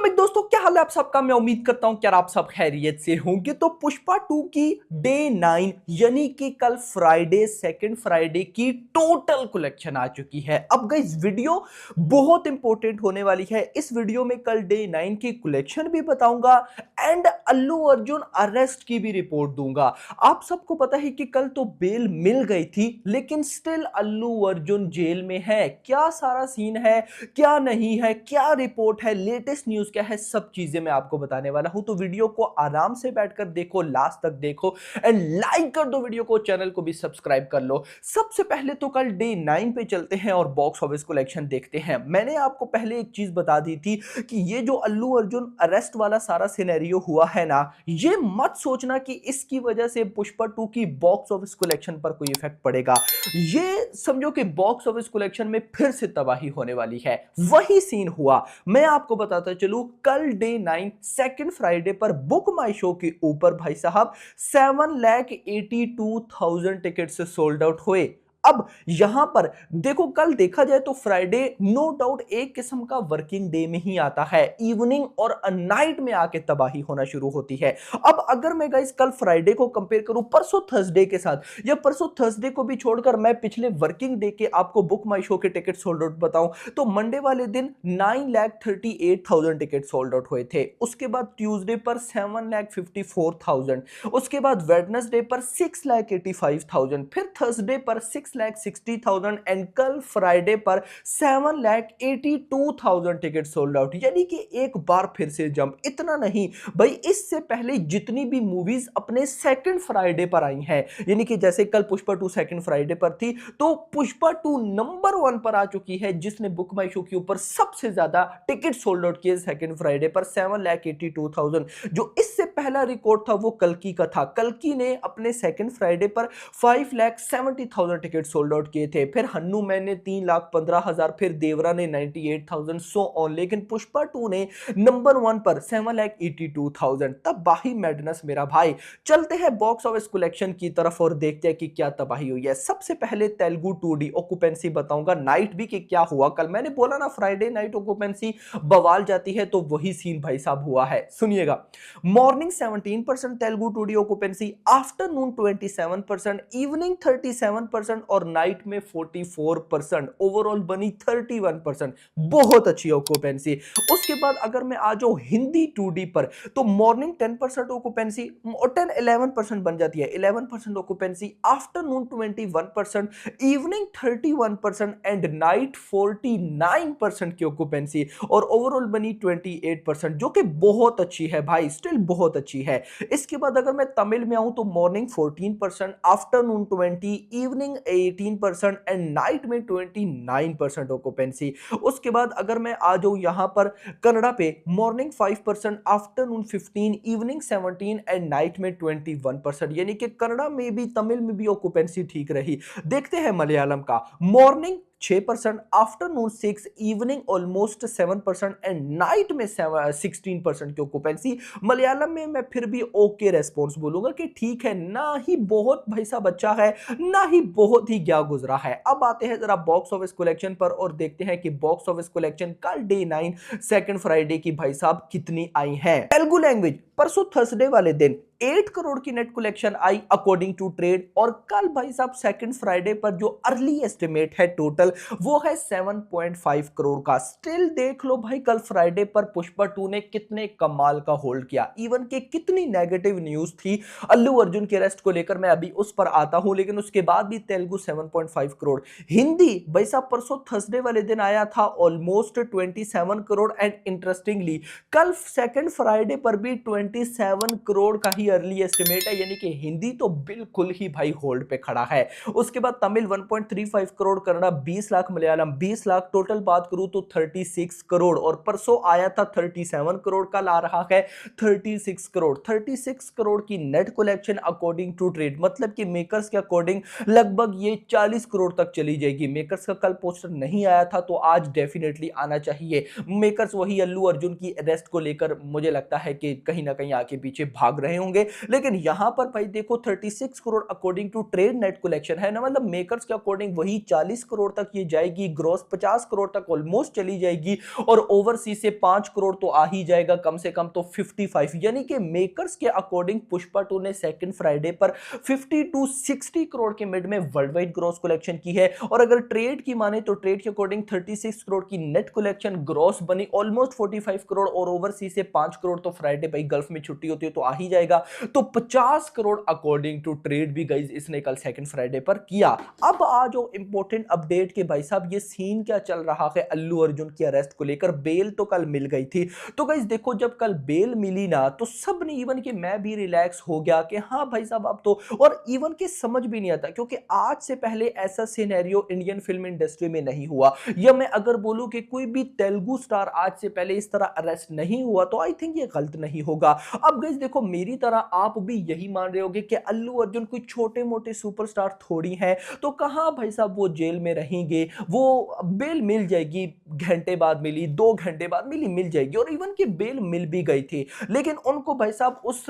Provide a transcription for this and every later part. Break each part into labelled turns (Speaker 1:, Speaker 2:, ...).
Speaker 1: मेरे दोस्तों, क्या हाल है आप सबका। मैं उम्मीद करता हूं कि आप सब खैरियत से होंगे। तो पुष्पा 2 की डे 9 यानी कि कल फ्राइडे, सेकंड फ्राइडे की टोटल कलेक्शन आ चुकी है। अब गाइस वीडियो बहुत इंपॉर्टेंट होने वाली है। इस वीडियो में कल डे 9 की कलेक्शन भी बताऊंगा एंड अल्लू अर्जुन अरेस्ट की भी रिपोर्ट दूंगा। आप सबको पता है कि कल तो बेल मिल गई थी, लेकिन स्टिल अल्लू अर्जुन जेल में है। क्या सारा सीन है, क्या नहीं है, क्या रिपोर्ट है, लेटेस्ट न्यूज़ क्या है, सब चीजें मैं आपको बताने वाला हूं। तो वीडियो को आराम से बैठकर देखो, लास्ट तक देखो एंड लाइक कर दो वीडियो को, चैनल को भी सब्सक्राइब कर लो। सबसे पहले तो कल डे 9 पे चलते हैं और बॉक्स ऑफिस कलेक्शन देखते हैं। मैंने आपको पहले एक चीज बता दी थी कि ये जो अल्लू अर्जुन अरेस्ट वाला सारा सिनेरियो हुआ है ना, ये मत सोचना कि इसकी वजह से पुष्पा 2 की बॉक्स ऑफिस कलेक्शन पर कोई इफेक्ट पड़ेगा। ये समझो कि बॉक्स ऑफिस कलेक्शन में फिर से तबाही होने वाली है। वही सीन हुआ। मैं आपको बताता चलूं, कल डे 9 सेकंड फ्राइडे पर बुक माई शो के ऊपर भाई साहब 7,82,000 टिकट से सोल्ड आउट हुए। अब यहां पर देखो, कल देखा जाए तो फ्राइडे नो डाउट एक किस्म का वर्किंग डे में ही आता है। इवनिंग और नाइट में आके तबाही होना शुरू होती है। अब अगर मैं गाइस कल फ्राइडे को कंपेयर करूं परसों थर्सडे के साथ, या परसों थर्सडे को भी छोड़कर मैं पिछले वर्किंग डे के आपको बुक माई शो के टिकट सोल्ड आउट बताऊं, तो मंडे वाले दिन 9,38,000 टिकट सोल्ड आउट हुए थे। उसके बाद ट्यूसडे पर 7,54,000, उसके बाद वेडनेसडे पर 6,85,000, फिर थर्सडे पर 6,60,000 एंड कल फ्राइडे पर 7,82,000 टिकट सोल्ड आउट। यानी कि एक बार फिर से जंप। इतना नहीं भाई, इससे पहले जितनी भी मूवीज अपने सेकंड फ्राइडे पर आई हैं, यानी कि जैसे कल पुष्पा 2 सेकंड फ्राइडे पर थी, तो पुष्पा 2 नंबर 1 पर आ चुकी है, जिसने बुक माई शो के ऊपर सबसे ज्यादा टिकट सोल्ड आउट किए सेकंड फ्राइडे पर 7,82,000। जो इससे पहला रिकॉर्ड था वो कल्कि का था। कल्कि ने अपने सेकंड फ्राइडे पर 5,70,000 टिकट सोल्ड आउट किए थे। फिर हन्नू मैन ने 3,15,000, फिर देवरा ने 98,000, सो ऑन। लेकिन पुष्पा 2 ने नंबर 1 पर 7,82,000। तबाही मैडनेस मेरा भाई। चलते हैं बॉक्स ऑफिस कलेक्शन की तरफ और देखते हैं कि क्या तबाही हुई है। सबसे पहले तेलुगु 2D ऑक्यूपेंसी बताऊंगा, नाइट भी कि क्या हुआ। कल मैंने बोला ना फ्राइडे नाइट ऑक्यूपेंसी बवाल जाती है, तो वही सीन भाई साहब हुआ है। सुनिएगा, morning 17% Telugu 2D occupancy, afternoon 27%, evening 37% और नाइट में 44%, ओवरऑल बनी 31%। बहुत अच्छी ऑक्यूपेंसी। उसके बाद अगर मैं आ जाऊं हिंदी 2D पर, तो मॉर्निंग 10% ऑक्यूपेंसी और 10-11% बन जाती है, 11% occupancy, afternoon 21%, evening 31% and night 49% की ऑक्यूपेंसी और ओवरऑल बनी 28%, जो कि बहुत अच्छी है भाई, स्टिल बहुत अच्छी है। इसके बाद अगर मैं तमिल में आऊं तो morning 14%, afternoon 20, evening 18% and night में 29% ऑक्यूपेंसी। उसके बाद अगर मैं आ जाऊं यहां पर कन्नड़ा पे, morning 5%, afternoon 15, evening 17 and night में 21%। यानी कि कन्नड़ा में भी तमिल में भी ऑक्यूपेंसी ठीक रही। देखते हैं मलयालम का, morning 6%, afternoon 6, evening almost 7% and night में 16% की ऑक्यूपेंसी। मलयालम में मैं फिर भी ओके रेस्पॉन्स बोलूंगा कि ठीक है, ना ही बहुत भाई साहब अच्छा है, ना ही बहुत ही क्या गुजरा है। अब आते हैं जरा बॉक्स ऑफिस कलेक्शन पर और देखते हैं कि बॉक्स ऑफिस कलेक्शन कल डे 9 सेकंड फ्राइडे की भाई साहब कितनी आई है। तेलुगु लैंग्वेज परसों थर्सडे वाले दिन 8 करोड़ की नेट कलेक्शन आई अकॉर्डिंग टू ट्रेड, और कल भाई साहब सेकंड फ्राइडे पर जो अर्ली एस्टिमेट है टोटल वो है 7.5 करोड़ का। स्टिल देख लो भाई, कल फ्राइडे पर पुष्पा 2 ने कितने कमाल का होल्ड किया। इवन के कितनी नेगेटिव न्यूज थी अल्लू अर्जुन के अरेस्ट को लेकर, मैं अभी उस पर आता हूं, लेकिन उसके बाद भी तेलुगु 7.5 करोड़। हिंदी भाई साहब परसों थर्सडे वाले दिन आया था ऑलमोस्ट 27 करोड़ एंड इंटरेस्टिंगली कल सेकंड फ्राइडे पर भी 27 करोड़ का ही अर्ली एस्टिमेट है। यानी कि हिंदी तो बिल्कुल ही भाई होल्ड पे खड़ा है। उसके बाद तमिल 1.35 करोड़, कन्नड़ा 20 लाख, मलयालम 20 लाख, टोटल बात करूं तो 36 करोड़। और परसों आया था 37 करोड़, कल आ रहा है 36 करोड़। 36 करोड़ की net collection according to trade, मतलब कि मेकर्स के अकॉर्डिंग लगभग ये 40 करोड़ तक चली जाएगी। मेकर्स का कल पोस्टर नहीं आया था, तो आज डेफिनेटली आना चाहिए। मेकर्स वही अल्लू अर्जुन की अरेस्ट को लेकर मुझे लगता है कि कहीं ना कहीं आगे पीछे भाग रहे होंगे। होंगे, लेकिन यहां पर भाई देखो 36 crore according to trade net collection है ना, मतलब मेकर्स के अकॉर्डिंग वही 40 करोड़ तक ये जाएगी, ग्रॉस 50 करोड़ तक ऑलमोस्ट चली जाएगी, और ओवरसीज से 5 करोड़ तो आ ही जाएगा कम से कम तो 55, यानी कि मेकर्स के अकॉर्डिंग पुष्पा 2 ने सेकंड फ्राइडे पर 50 टू 60 करोड़ के मिड में वर्ल्ड वाइड ग्रॉस कलेक्शन की है। और अगर ट्रेड की माने तो ट्रेड के अकॉर्डिंग 36 करोड़ की नेट कलेक्शन ग्रॉस बनी ऑलमोस्ट 45 करोड़, और ओवरसीज से 5 करोड़ तो फ्राइडे भाई गल्फ में छुट्टी होती है तो आ ही जाएगा, तो 50 करोड़ अकॉर्डिंग टू ट्रेड भी गाइस इसने कल सेकंड फ्राइडे पर किया। अब आ जो इंपॉर्टेंट अपडेट के भाई साहब ये सीन क्या चल रहा है अल्लू अर्जुन की अरेस्ट को लेकर, बेल तो कल मिल गई थी, तो गाइस देखो जब कल बेल मिली ना तो सब ने, इवन कि मैं भी रिलैक्स हो गया कि हाँ भाई साहब अब तो, और इवन के समझ भी नहीं आता क्योंकि आज से पहले ऐसा सिनेरियो इंडियन फिल्म इंडस्ट्री में नहीं हुआ, या मैं अगर बोलूं कि कोई भी तेलुगु स्टार आज से पहले इस तरह अरेस्ट नहीं हुआ तो आई थिंक ये गलत नहीं होगा। अब गाइस देखो मेरी तरह आप भी यही मान रहे होगे कि अल्लू अर्जुन कोई छोटे मोटे सुपरस्टार थोड़ी हैं, तो कहां भाई साहब वो जेल में रहेंगे, वो बेल मिल जाएगी, घंटे बाद मिली, 2 घंटे बाद मिली, मिल जाएगी, और इवन की बेल मिल भी गई थी, लेकिन उनको भाई साहब उस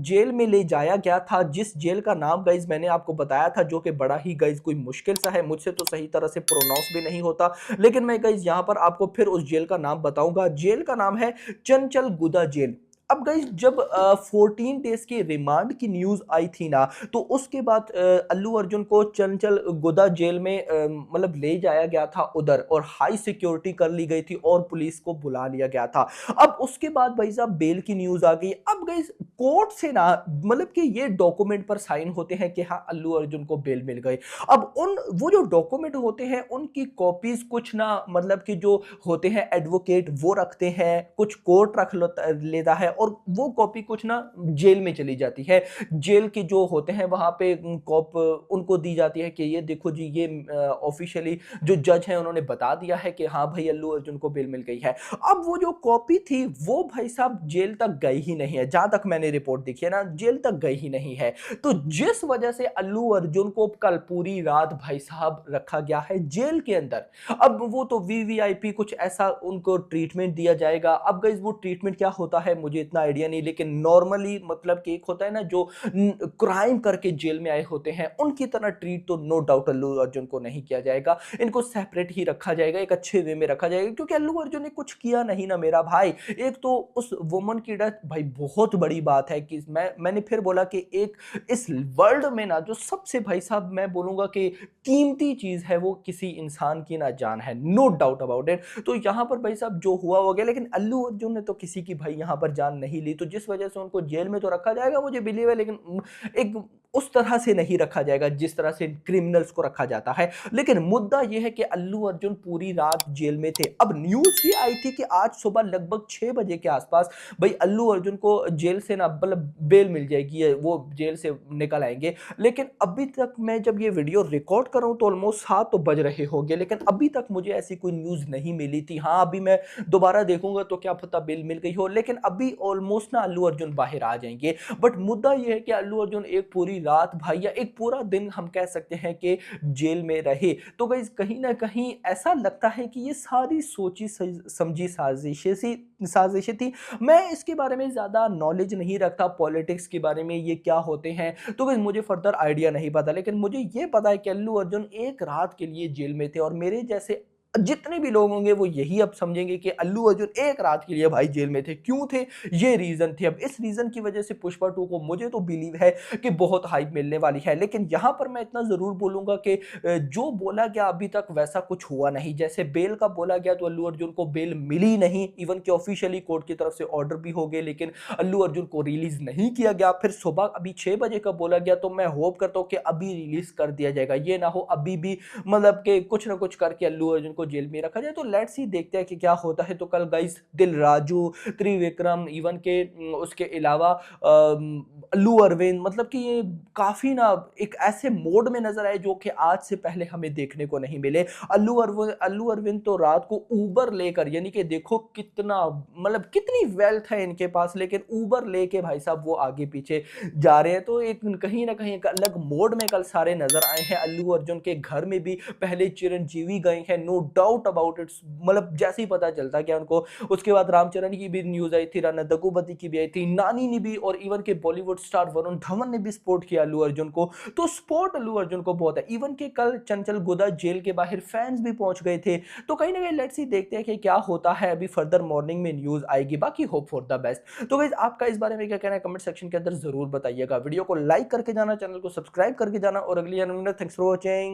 Speaker 1: जेल में ले जाया गया था जिस जेल का नाम गाइस मैंने आपको बताया था, जो कि बड़ा ही गाइस कोई मुश्किल सा है, मुझसे तो सही तरह से प्रोनाउंस भी नहीं होता, लेकिन मैं गाइस यहां पर आपको फिर उस जेल का नाम बताऊंगा। जेल का नाम है चंचल गुदा जेल। अब गाइस जब 14 डेज की रिमांड की न्यूज आई थी ना, तो उसके बाद अल्लू अर्जुन को चंचल गुदा जेल में मतलब ले जाया गया था उधर, और हाई सिक्योरिटी कर ली गई थी और पुलिस को बुला लिया गया था। अब उसके बाद भाई साहब बेल की न्यूज आ गई। अब गाइस कोर्ट से ना मतलब कि ये डॉक्यूमेंट पर साइन होते हैं कि हाँ अल्लू अर्जुन को बेल मिल गई। अब उन वो जो डॉक्यूमेंट होते हैं उनकी कॉपीज कुछ ना मतलब कि जो होते हैं एडवोकेट वो रखते हैं, कुछ कोर्ट रख लेता है, और वो कॉपी कुछ ना जेल में चली जाती है, जेल के जो होते हैं वहां पे कॉप उनको दी जाती है कि ये देखो जी ये ऑफिशियली जो जज है उन्होंने बता दिया है कि हाँ भाई अल्लू अर्जुन को बेल मिल गई है। अब वो जो कॉपी थी वो भाई साहब जेल तक गई ही नहीं है, जहां तक मैंने रिपोर्ट देखी है ना जेल तक गई ही नहीं है, तो जिस वजह से अल्लू अर्जुन को कल पूरी रात भाई साहब रखा गया है जेल के अंदर। अब वो तो वीवीआईपी कुछ ऐसा उनको ट्रीटमेंट दिया जाएगा। अब गाइस वो ट्रीटमेंट क्या होता है मुझे इतना आइडिया नहीं, लेकिन नॉर्मली मतलब कि एक होता है ना जो क्राइम करके जेल में आए होते हैं उनकी तरह ट्रीट तो नो डाउट अल्लू अर्जुन को नहीं किया जाएगा, इनको सेपरेट ही रखा जाएगा, एक अच्छे वे में रखा जाएगा, क्योंकि अल्लू अर्जुन ने कुछ किया नहीं ना मेरा भाई। एक तो उस वुमन की डेथ भाई बहुत बड़ी बात है कि मैंने फिर बोला कि एक इस वर्ल्ड में ना जो सबसे भाई साहब मैं बोलूंगा कि कीमती चीज है वो किसी इंसान की ना जान है, नो डाउट अबाउट इट। तो यहां पर भाई साहब जो हुआ हो गया, लेकिन अल्लू अर्जुन ने तो किसी की भाई यहां पर जान नहीं ली, तो जिस वजह से उनको जेल में तो रखा जाएगा मुझे बिलीव है, लेकिन एक उस तरह से नहीं रखा जाएगा जिस तरह से क्रिमिनल्स को रखा जाता है। लेकिन मुद्दा यह है कि अल्लू अर्जुन पूरी रात जेल में थे। अब न्यूज ये आई थी कि आज सुबह लगभग 6 बजे के आसपास भाई अल्लू अर्जुन को जेल से ना मतलब बेल मिल जाएगी, वो जेल से निकल आएंगे, लेकिन अभी तक मैं जब ये वीडियो रिकॉर्ड कर रहा हूं तो ऑलमोस्ट 7 तो बज रहे होंगे, लेकिन अभी तक मुझे ऐसी कोई न्यूज नहीं मिली थी। हाँ अभी मैं दोबारा देखूंगा तो क्या पता बेल मिल गई हो, लेकिन अभी ऑलमोस्ट ना अल्लू अर्जुन बाहर आ जाएंगे। बट मुद्दा यह है कि अल्लू अर्जुन एक पूरी रात भाई या एक पूरा दिन हम कह सकते हैं कि जेल में रहे, तो गाइस कहीं ना कहीं ऐसा लगता है कि ये सारी सोची समझी साजिशें थी। मैं इसके बारे में ज्यादा नॉलेज नहीं रखता पॉलिटिक्स के बारे में, ये क्या होते हैं, तो गाइस मुझे फर्दर आइडिया नहीं पता, लेकिन मुझे ये पता है कि अल्लू अर्जुन एक रात के लिए जेल में थे, और मेरे जैसे जितने भी लोग होंगे वो यही अब समझेंगे कि अल्लू अर्जुन एक रात के लिए भाई जेल में थे। क्यों थे? ये रीजन थे। अब इस रीजन की वजह से पुष्पा 2 को मुझे तो बिलीव है कि बहुत हाइप मिलने वाली है, लेकिन यहां पर मैं इतना जरूर बोलूंगा कि जो बोला गया अभी तक वैसा कुछ हुआ नहीं। जैसे बेल का बोला गया तो अल्लू अर्जुन को बेल मिली नहीं, इवन कि ऑफिशियली कोर्ट की तरफ से ऑर्डर भी हो गए, लेकिन अल्लू अर्जुन को रिलीज नहीं किया गया। फिर सुबह अभी 6 बजे का बोला गया, तो मैं होप करता हूं कि अभी रिलीज कर दिया जाएगा, ये ना हो अभी भी मतलब कि कुछ ना कुछ करके अल्लू अर्जुन को जेल में रखा जाए। तो लेट्स ही देखते हैं कि क्या होता है। तो कल गाइस दिल राजू, त्रिविक्रम, इवन के उसके अलावा अल्लू अरविंद, मतलब कि ये काफी ना एक ऐसे मोड में नजर आए जो कि आज से पहले हमें देखने को नहीं मिले। अल्लू अरविंद तो रात को उबर लेकर, यानी कि देखो कितना मतलब कितनी वेल्थ है इनके पास, लेकिन उबर लेके भाई साहब वो आगे पीछे जा रहे हैं। तो एक कहीं ना कहीं एक अलग मोड में कल सारे नजर आए हैं। अल्लू अर्जुन के घर में भी पहले चिरंजीवी गए हैं, नो डाउट अबाउट इट, मतलब जैसे ही पता चलता क्या उनको, उसके बाद रामचरण की भी न्यूज आई थी, राणा दग्गुबाती की भी आई थी, नानी ने भी, और इवन के बॉलीवुड स्टार वरुण धवन ने भी सपोर्ट किया अल्लू अर्जुन को। तो सपोर्ट अल्लू अर्जुन को बहुत है। इवन के कल चंचल गुदा जेल के बाहर फैंस भी पहुंच गए थे। तो कहीं ना कहीं लेट्स सी, देखते हैं कि क्या होता है। अभी फर्दर मॉर्निंग में न्यूज आएगी, बाकी होप फॉर द बेस्ट। तो गाइस, आपका इस बारे में क्या कहना है कमेंट सेक्शन के अंदर जरूर बताइएगा। वीडियो को लाइक करके जाना, चैनल को सब्सक्राइब करके जाना, और अगली थैंक्स फॉर वॉचिंग।